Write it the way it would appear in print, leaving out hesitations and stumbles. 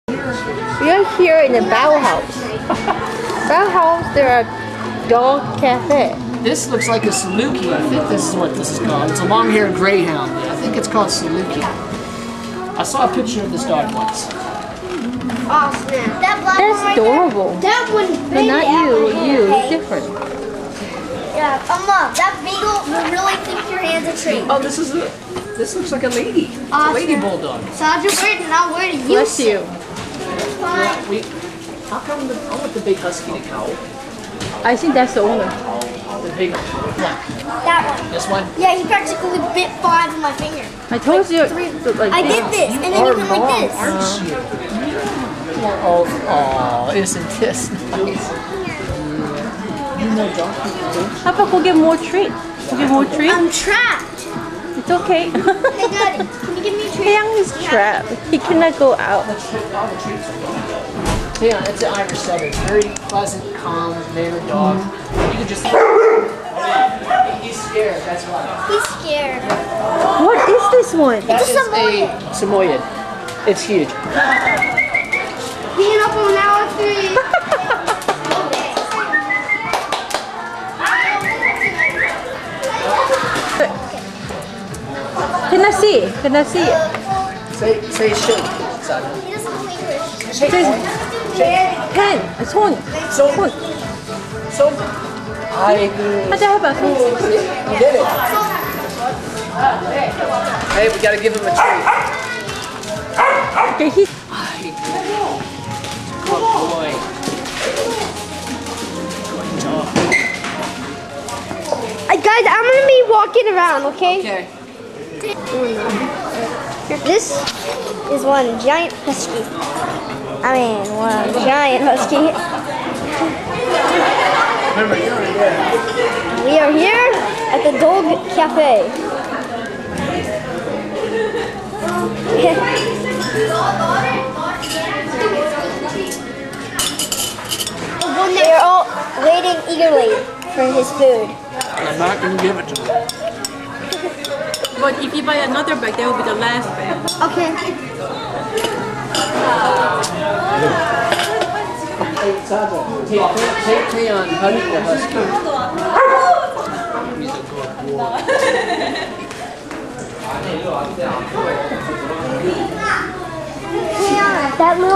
We are here in the Bau Haus. Bau Haus, there are dog cafe. This looks like a Saluki. I think this is what this is called. It's a long-haired greyhound. I think it's called Saluki. I saw a picture of this dog once. Oh snap! That black That's one right adorable. There, that one. But not you. It's different. Yeah, Mom, that beagle will really think your hand's a treat. Oh, this looks like a lady. It's a lady bulldog. So I'll just wear it and I'll wear it to you. Bless you. How come I want the big husky to cow? I think that's the owner. The big one. That one. This one? Yeah, he practically bit 5 of my finger. I told you. Like, I did this, and then he went like this. Aren't you? Oh, isn't this nice? You know donkey food? How about go get more treats? Go get more treats? I'm trapped. It's okay. Hey, Daddy, can you give me a treat? Taeyang is trapped. He cannot go out. All the treats are gone. Yeah, it's an Irish setter. Very pleasant, calm, mannered dog. You can just. He's scared. That's why. He's scared. What is this one? That It's a is a Samoyed. It's huge. Being up on hour 3. Can I see it? Can I see it? Say shake. He doesn't know English. Shake. 펜, 손, 손. 하자 해봐, 손. You did it. Hey, we gotta give him a treat. Okay, he. Good boy. Guys, I'm gonna be walking around, okay? Okay. This is one giant husky. One giant husky. Remember, you're in there. We are here at the Dog Cafe. They are all waiting eagerly for his food. I'm not gonna give it to him. But if you buy another bag, that will be the last bag. Okay. Hey, Sandra, take Taeyeon, hug the husky. He's a good boy. That little